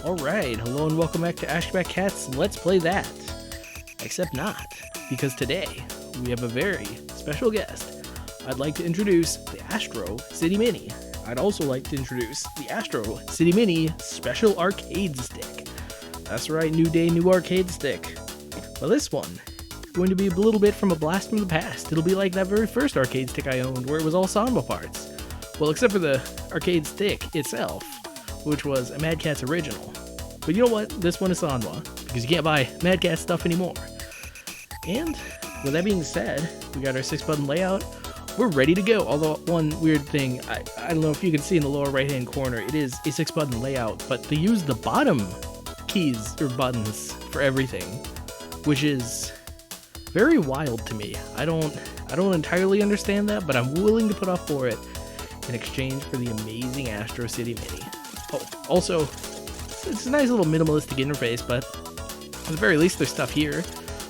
Alright, hello and welcome back to Ashgabat Cat's Let's Play That. Except not, because today we have a very special guest. I'd like to introduce the Astro City Mini. I'd also like to introduce the Astro City Mini Special Arcade Stick. That's right, new day, new arcade stick. Well, this one is going to be a little bit from a blast from the past. It'll be like that very first arcade stick I owned where it was all Samba parts. Well, except for the arcade stick itself, which was a Mad Catz original. But you know what? This one is Sanwa, because you can't buy Mad Catz stuff anymore. And with that being said, we got our 6-button layout. We're ready to go. Although one weird thing, I don't know if you can see in the lower right hand corner, it is a 6-button layout, but they use the bottom keys or buttons for everything, which is very wild to me. I don't entirely understand that, but I'm willing to put up for it in exchange for the amazing Astro City Mini. Oh, also, it's a nice little minimalistic interface, but at the very least there's stuff here.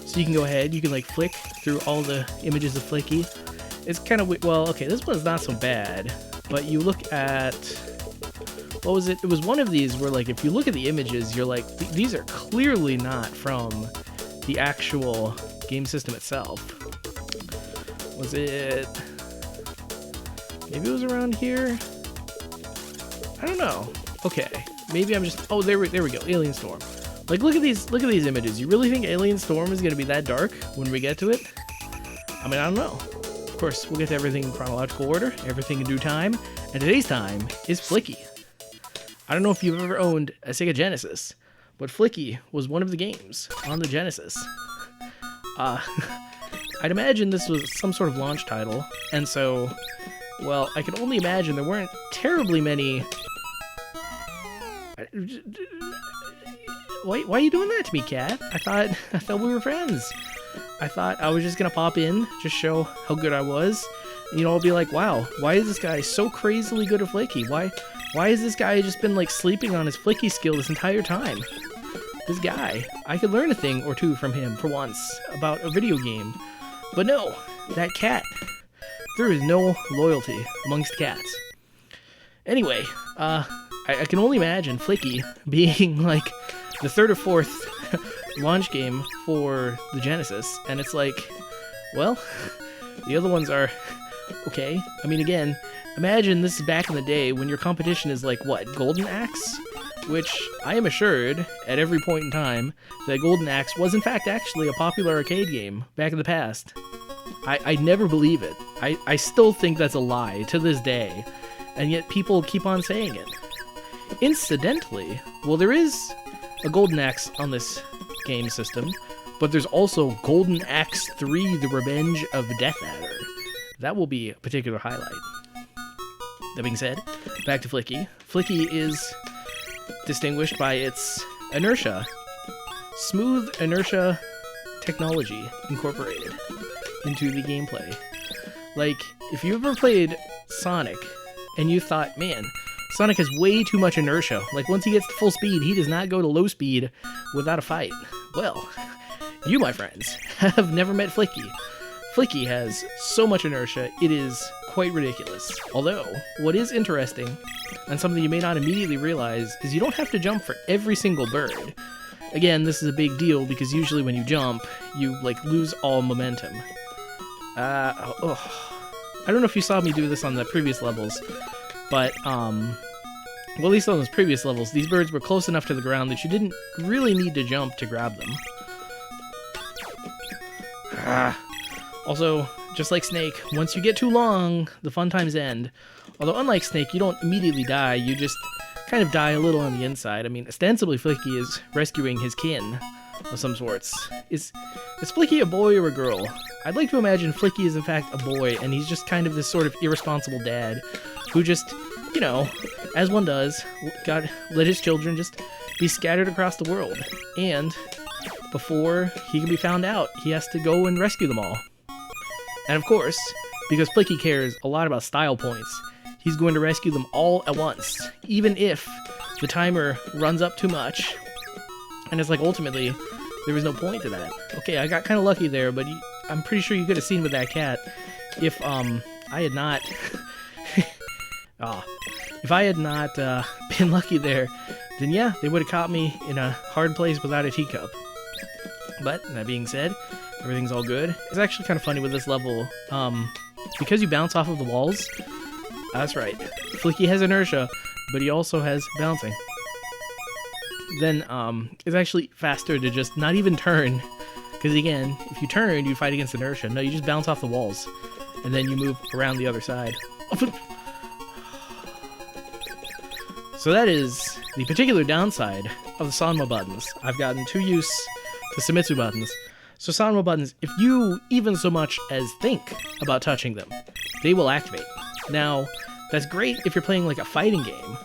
So you can go ahead, you can like flick through all the images of Flicky. It's kind of, well, okay, this one's not so bad, but you look at, what was it? It was one of these where like, if you look at the images, you're like, these are clearly not from the actual game system itself. Was it, maybe it was around here? I don't know. Okay, maybe I'm just, oh, there we go, Alien Storm. Like, look at these images. You really think Alien Storm is going to be that dark when we get to it? I mean, I don't know. Of course, we'll get to everything in chronological order, everything in due time, and today's time is Flicky. I don't know if you've ever owned a Sega Genesis, but Flicky was one of the games on the Genesis. I'd imagine this was some sort of launch title, and so, well, I can only imagine there weren't terribly many. Why are you doing that to me, Cat? I thought we were friends. I thought I was just gonna pop in, just show how good I was. And, I'll be like, wow, why is this guy so crazily good at Flicky? Why has this guy just been like sleeping on his Flicky skill this entire time? This guy, I could learn a thing or two from him for once about a video game. But no, that cat. There is no loyalty amongst cats. Anyway, I can only imagine Flicky being like the third or fourth launch game for the Genesis, and it's like, well, the other ones are okay. I mean, again, imagine this is back in the day when your competition is like, what, Golden Axe? Which I am assured at every point in time that Golden Axe was in fact actually a popular arcade game back in the past. I never believe it. I still think that's a lie to this day, and yet people keep on saying it. Incidentally, well, there is a Golden Axe on this game system, but there's also Golden Axe 3, The Revenge of Death Adder. That will be a particular highlight. That being said, back to Flicky. Flicky is distinguished by its inertia. Smooth inertia technology incorporated into the gameplay. Like, if you ever played Sonic and you thought, man, Sonic has way too much inertia. Like, once he gets to full speed, he does not go to low speed without a fight. Well, you, my friends, have never met Flicky. Flicky has so much inertia, it is quite ridiculous. Although, what is interesting, and something you may not immediately realize, is you don't have to jump for every single bird. Again, this is a big deal because usually when you jump, you, like, lose all momentum. I don't know if you saw me do this on the previous levels, but, well, at least on those previous levels, these birds were close enough to the ground that you didn't really need to jump to grab them. Also, just like Snake, once you get too long, the fun times end. Although, unlike Snake, you don't immediately die, you just kind of die a little on the inside. I mean, ostensibly, Flicky is rescuing his kin of some sorts. Is Flicky a boy or a girl? I'd like to imagine Flicky is in fact a boy, and he's just kind of this sort of irresponsible dad who just, as one does, let his children just be scattered across the world. And before he can be found out, he has to go and rescue them all. And of course, because Flicky cares a lot about style points, he's going to rescue them all at once, even if the timer runs up too much. And it's like, ultimately, there was no point to that. Okay, I got kind of lucky there, but I'm pretty sure you could have seen with that cat if I had not If I had not been lucky there, then yeah, they would have caught me in a hard place without a teacup. But that being said, everything's all good. It's actually kind of funny with this level, because you bounce off of the walls. That's right, Flicky has inertia, but he also has bouncing. Then it's actually faster to just not even turn, because again, if you turn, you fight against inertia. No, you just bounce off the walls, and then you move around the other side. So that is the particular downside of the Sanma buttons. I've gotten too used to Sumitsu buttons. So Sanma buttons, if you even so much as think about touching them, they will activate. Now, that's great if you're playing like a fighting game.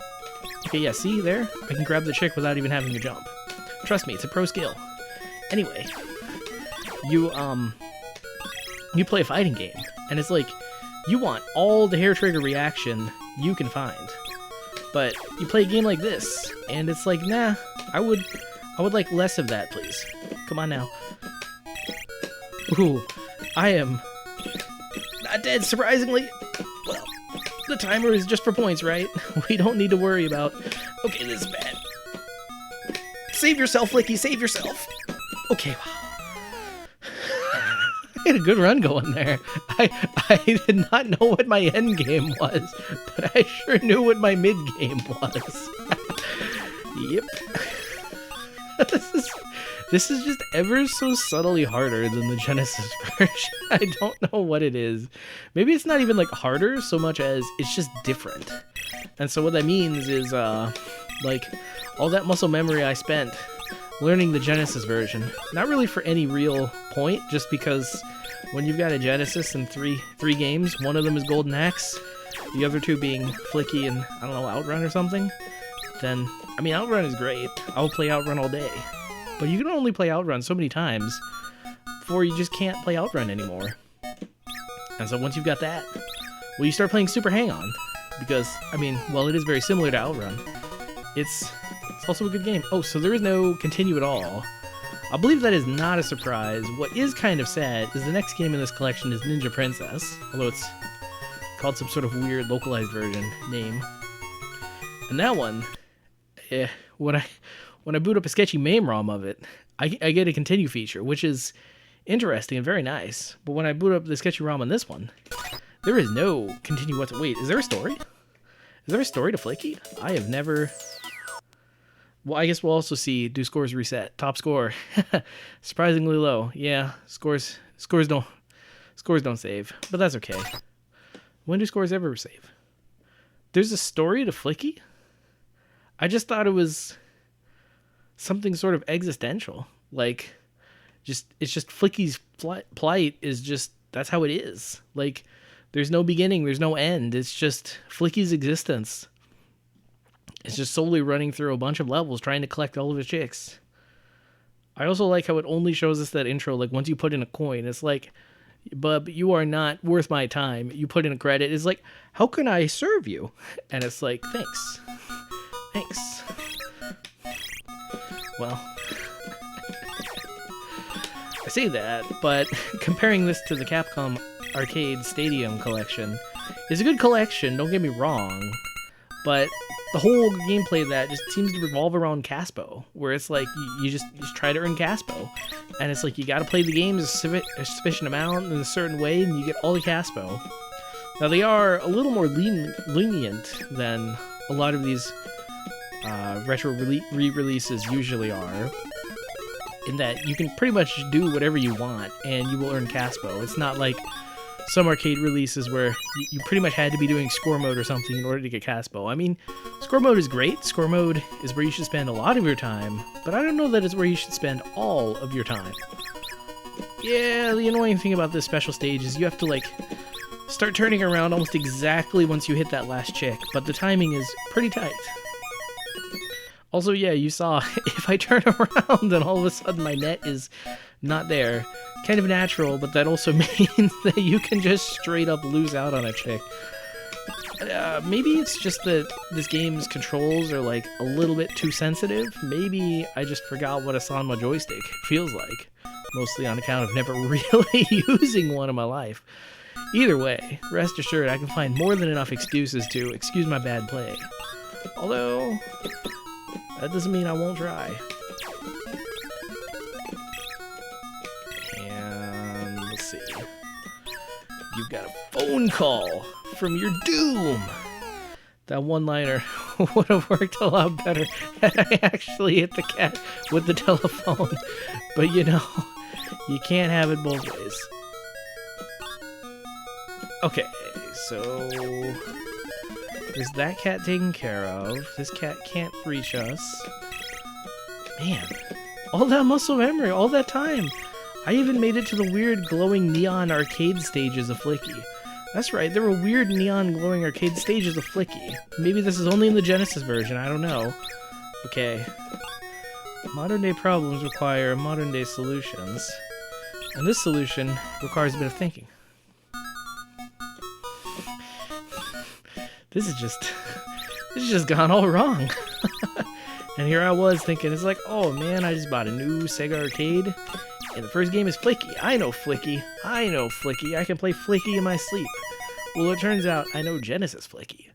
Okay, yeah, see there? I can grab the chick without even having to jump. Trust me, it's a pro skill. Anyway, you play a fighting game, and it's like, you want all the hair trigger reaction you can find. But you play a game like this, and it's like, nah, I would like less of that, please. Come on now. Ooh, I am not dead, surprisingly. Well, the timer is just for points, right? We don't need to worry about, okay, this is bad. Save yourself, Flicky, save yourself. Okay, wow. I had a good run going there. I did not know what my end game was, but I sure knew what my mid game was. Yep. This is just ever so subtly harder than the Genesis version. I don't know what it is. Maybe it's not even like harder so much as it's just different. And so what that means is like all that muscle memory I spent learning the Genesis version, not really for any real point, just because when you've got a Genesis and three games, one of them is Golden Axe, the other two being Flicky and, I don't know, Outrun or something, then, I mean, Outrun is great. I'll play Outrun all day. But you can only play Outrun so many times before you just can't play Outrun anymore. And so once you've got that, well, you start playing Super Hang-On, because, I mean, while it is very similar to Outrun, it's also a good game. Oh, so there is no continue at all. I believe that is not a surprise. What is kind of sad is the next game in this collection is Ninja Princess, although it's called some sort of weird localized version name. And that one, when I boot up a sketchy MAME ROM of it, I get a continue feature, which is interesting and very nice. But when I boot up the sketchy ROM on this one, there is no continue whatsoever. Wait, is there a story? Is there a story to Flicky? I have never... Well, I guess we'll also see, do scores reset? Top score. Surprisingly low. Yeah, scores don't save, but that's okay. When do scores ever save? There's a story to Flicky? I just thought it was something sort of existential. Like, it's just Flicky's plight is just, that's how it is. Like, there's no beginning, there's no end. It's just Flicky's existence. It's just solely running through a bunch of levels trying to collect all of his chicks. I also like how it only shows us that intro, like, once you put in a coin, it's like, bub, you are not worth my time. You put in a credit, it's like, how can I serve you? And it's like, thanks. Thanks. Well, I say that, but comparing this to the Capcom Arcade Stadium collection is a good collection, don't get me wrong, but the whole gameplay of that just seems to revolve around Caspo, where it's like you just try to earn Caspo, and it's like you got to play the games a sufficient amount in a certain way, and you get all the Caspo. Now they are a little more lenient than a lot of these retro re-releases usually are, in that you can pretty much do whatever you want and you will earn Caspo. It's not like some arcade releases where you pretty much had to be doing score mode or something in order to get Caspo. I mean, score mode is great. Score mode is where you should spend a lot of your time, but I don't know that it's where you should spend all of your time. Yeah, the annoying thing about this special stage is you have to, like, start turning around almost exactly once you hit that last chick, but the timing is pretty tight. Also, yeah, you saw, if I turn around and all of a sudden my net is not there, kind of natural, but that also means that you can just straight up lose out on a chick. Maybe it's just that this game's controls are like a little bit too sensitive. Maybe I just forgot what a Sanma joystick feels like, mostly on account of never really using one in my life. Either way, rest assured I can find more than enough excuses to excuse my bad play. Although, That doesn't mean I won't try. And let's see. You've got a phone call from your doom. That one-liner would have worked a lot better had I actually hit the cat with the telephone. But you know, you can't have it both ways. Okay, so there's that cat taken care of. This cat can't reach us. Man, all that muscle memory, all that time. I even made it to the weird glowing neon arcade stages of Flicky. That's right, there were weird neon glowing arcade stages of Flicky. Maybe this is only in the Genesis version, I don't know. Okay. Modern day problems require modern day solutions. And this solution requires a bit of thinking. This has just gone all wrong. And here I was thinking, it's like, oh man, I just bought a new Sega arcade. And the first game is Flicky. I know Flicky. I can play Flicky in my sleep. Well, it turns out I know Genesis Flicky.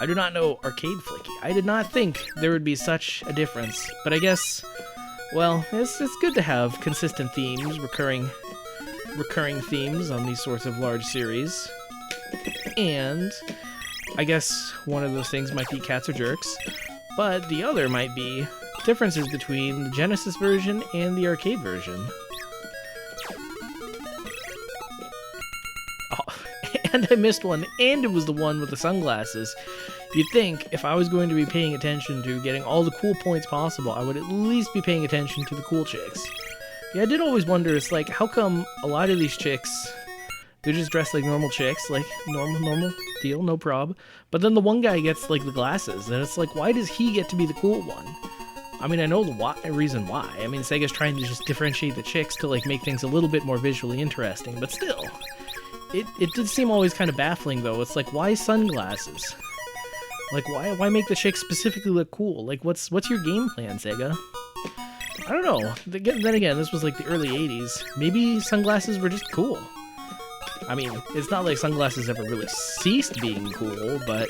I do not know arcade Flicky. I did not think there would be such a difference. But I guess, well, it's good to have consistent themes, recurring themes on these sorts of large series. And I guess one of those things might be cats are jerks. But the other might be differences between the Genesis version and the arcade version. And I missed one, and it was the one with the sunglasses. You'd think if I was going to be paying attention to getting all the cool points possible, I would at least be paying attention to the cool chicks. Yeah, I did always wonder, it's like, how come a lot of these chicks, they're just dressed like normal chicks, like normal deal, no prob. But then the one guy gets like the glasses, and it's like, why does he get to be the cool one? I mean, I know the reason why. I mean, Sega's trying to just differentiate the chicks to like make things a little bit more visually interesting, but still. It did seem always kind of baffling, though. It's like, why sunglasses? Like, why make the chicks specifically look cool? Like, what's your game plan, Sega? I don't know. Then again, this was like the early 80s. Maybe sunglasses were just cool. I mean, it's not like sunglasses ever really ceased being cool, but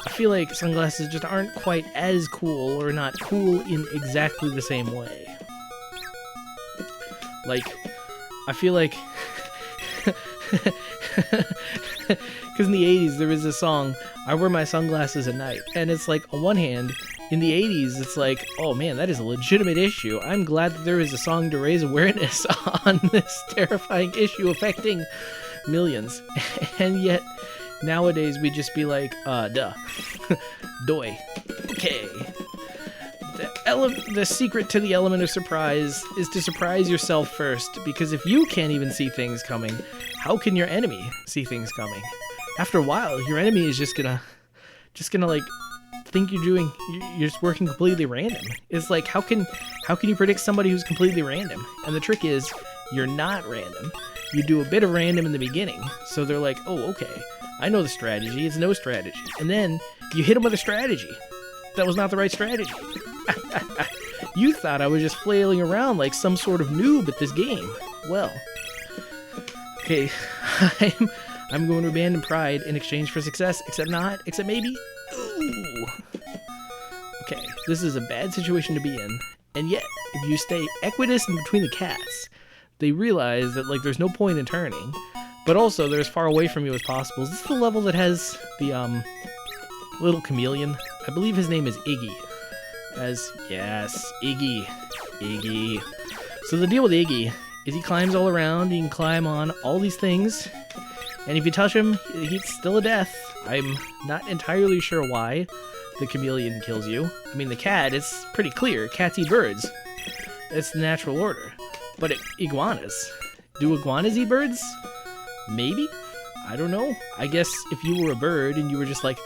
I feel like sunglasses just aren't quite as cool, or not cool in exactly the same way. Like, I feel like... Because in the 80s there was this song, I wear my sunglasses at night, and it's like, on one hand, in the 80s it's like, oh man, that is a legitimate issue. I'm glad that there is a song to raise awareness on this terrifying issue affecting millions. And yet nowadays we just be like, duh. Doy. Okay. The secret to the element of surprise is to surprise yourself first, because if you can't even see things coming, how can your enemy see things coming? After a while, your enemy is just gonna like think you're just working completely random. It's like, how can you predict somebody who's completely random? And the trick is, you're not random. You do a bit of random in the beginning, so they're like, oh, okay, I know the strategy, it's no strategy. And then you hit them with a strategy. That was not the right strategy. You thought I was just flailing around like some sort of noob at this game. Well, okay, I'm going to abandon pride in exchange for success, except maybe. Ooh. Okay, this is a bad situation to be in, and yet, if you stay equidistant between the cats, they realize that like there's no point in turning, but also they're as far away from you as possible. Is this the level that has the little chameleon? I believe his name is Iggy. Yes, Iggy. So the deal with Iggy is he climbs all around, he can climb on all these things, and if you touch him, he's still a death. I'm not entirely sure why the chameleon kills you. I mean, the cat, it's pretty clear. Cats eat birds. It's the natural order. But iguanas. Do iguanas eat birds? Maybe? I don't know. I guess if you were a bird and you were just like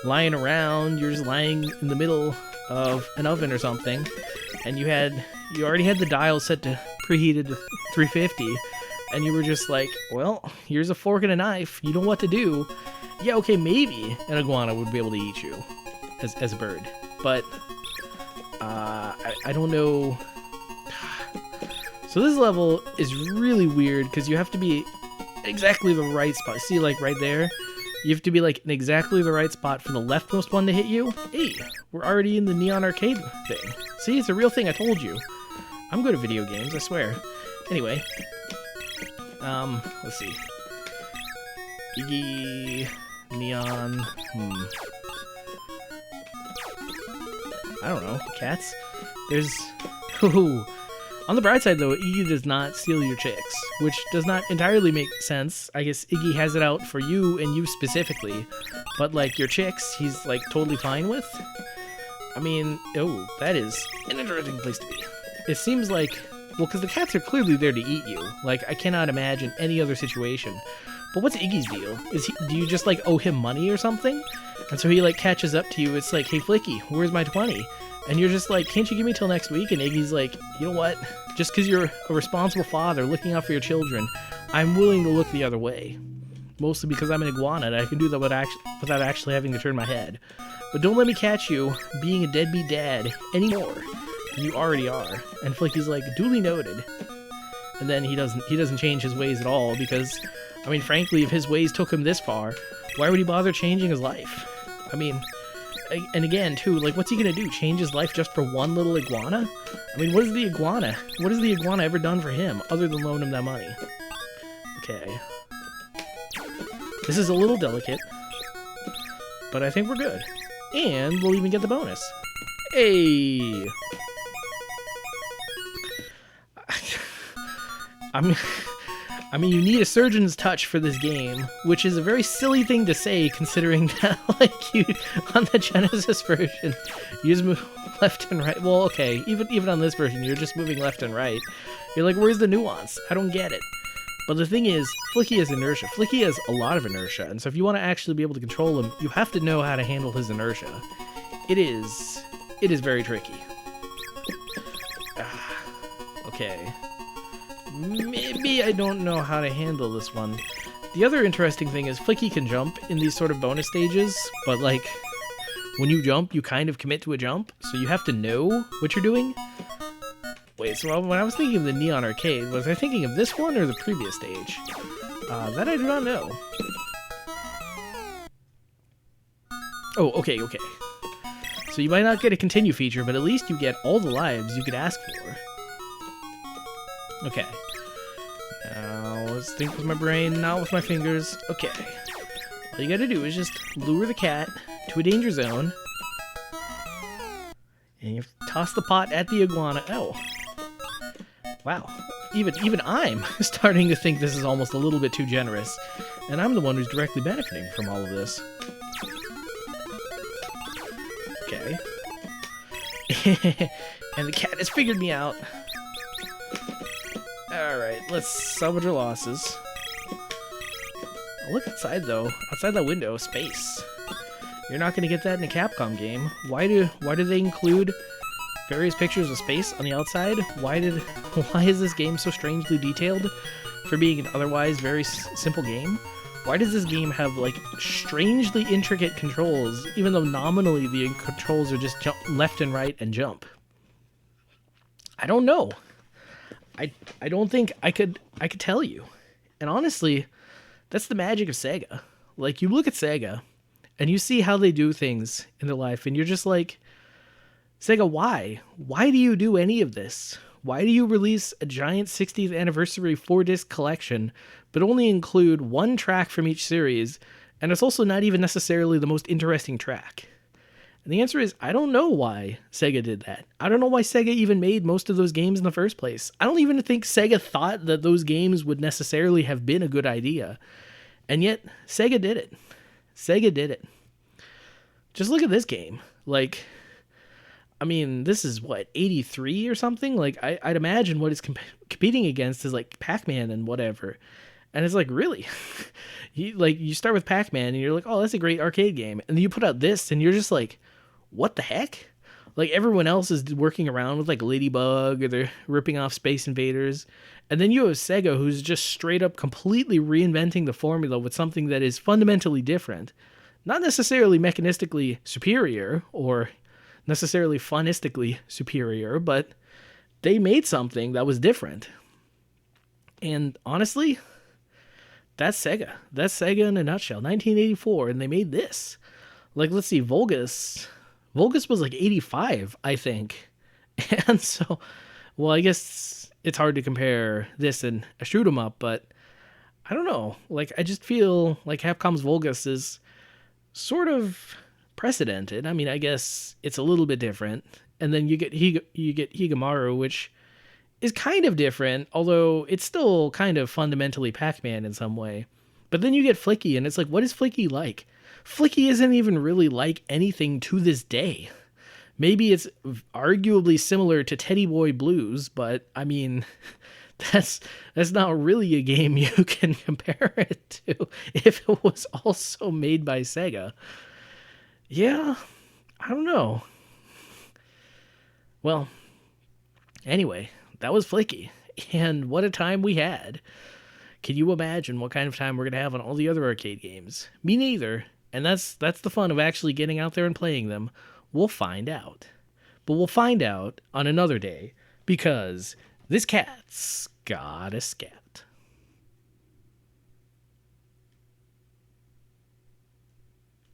lying around, you're just lying in the middle of an oven or something, and you already had the dial set to preheated to 350, and you were just like, well, here's a fork and a knife, you know what to do. Yeah, okay, maybe an iguana would be able to eat you as a bird, but I don't know. So this level is really weird because you have to be exactly the right spot. See, like right there, You have to be like in exactly the right spot for the leftmost one to hit you. Hey, we're already in the Neon Arcade thing. See, it's a real thing, I told you. I'm good at video games, I swear. Anyway. Let's see. Iggy... Neon... I don't know. Cats? There's... Ooh. On the bright side, though, Iggy does not steal your chicks, which does not entirely make sense. I guess Iggy has it out for you and you specifically, but, like, your chicks, he's, like, totally fine with. I mean, oh, that is an interesting place to be. It seems like... Well, because the cats are clearly there to eat you. Like, I cannot imagine any other situation. But what's Iggy's deal? Do you just, like, owe him money or something? And so he, like, catches up to you. It's like, hey, Flicky, where's my 20? And you're just like, can't you give me till next week? And Iggy's like, you know what? Just because you're a responsible father looking out for your children, I'm willing to look the other way. Mostly because I'm an iguana and I can do that without actually having to turn my head. But don't let me catch you being a deadbeat dad anymore. You already are. And Flicky's like, duly noted. And then he doesn't change his ways at all because, I mean, frankly, if his ways took him this far, why would he bother changing his life? I mean, and again, too, like, what's he gonna do? Change his life just for one little iguana? I mean, what has the iguana ever done for him other than loan him that money? Okay. This is a little delicate, but I think we're good. And we'll even get the bonus. Hey! I mean, you need a surgeon's touch for this game, which is a very silly thing to say considering that, like, you, on the Genesis version, you just move left and right. Well, okay, even on this version, you're just moving left and right. You're like, where's the nuance? I don't get it. But the thing is, Flicky has inertia. Flicky has a lot of inertia, and so if you want to actually be able to control him, you have to know how to handle his inertia. It is very tricky. Okay. Maybe I don't know how to handle this one. The other interesting thing is Flicky can jump in these sort of bonus stages, but, like, when you jump, you kind of commit to a jump, so you have to know what you're doing. Wait, so when I was thinking of the Neon Arcade, was I thinking of this one or the previous stage? That I do not know. Oh, okay. So you might not get a continue feature, but at least you get all the lives you could ask for. Okay. Now, let's think with my brain, not with my fingers. Okay. All you gotta do is just lure the cat to a danger zone. And you have to toss the pot at the iguana. Oh. Wow. Even I'm starting to think this is almost a little bit too generous. And I'm the one who's directly benefiting from all of this. Okay. And the cat has figured me out. Alright, let's salvage our losses. Oh, look outside, though. Outside that window, space. You're not going to get that in a Capcom game. Why do they include various pictures of space on the outside? Why is this game so strangely detailed for being an otherwise very simple game? Why does this game have, like, strangely intricate controls, even though nominally the controls are just jump left and right and jump? I don't know. I don't think I could tell you. And honestly, that's the magic of Sega. Like, you look at Sega, and you see how they do things in their life, and you're just like, Sega, why? Why do you do any of this? Why do you release a giant 60th anniversary 4-disc collection, but only include one track from each series, and it's also not even necessarily the most interesting track? And the answer is, I don't know why Sega did that. I don't know why Sega even made most of those games in the first place. I don't even think Sega thought that those games would necessarily have been a good idea. And yet, Sega did it. Sega did it. Just look at this game. Like, I mean, this is, what, 83 or something? Like, I'd imagine what it's competing against is, like, Pac-Man and whatever. And it's like, really? You start with Pac-Man, and you're like, oh, that's a great arcade game. And then you put out this, and you're just like, what the heck? Like, everyone else is working around with, like, Ladybug, or they're ripping off Space Invaders. And then you have Sega, who's just straight up completely reinventing the formula with something that is fundamentally different. Not necessarily mechanistically superior, or necessarily funistically superior, but they made something that was different. And honestly, That's Sega. That's Sega in a nutshell. 1984, and they made this. Like, let's see, Vulgus. Vulgus was like 85, I think. And so, well, I guess it's hard to compare this and a shoot 'em up, but I don't know. Like, I just feel like Capcom's Vulgus is sort of precedented. I mean, I guess it's a little bit different. And then you get Higamaru, which is kind of different, although it's still kind of fundamentally Pac-Man in some way. But then you get Flicky, and it's like, what is Flicky like? Flicky isn't even really like anything to this day. Maybe it's arguably similar to Teddy Boy Blues, but I mean, that's not really a game you can compare it to if it was also made by Sega. Yeah, I don't know. Well, anyway, that was Flicky, and what a time we had. Can you imagine what kind of time we're going to have on all the other arcade games? Me neither, and that's the fun of actually getting out there and playing them. We'll find out. But we'll find out on another day, because this cat's got a scat.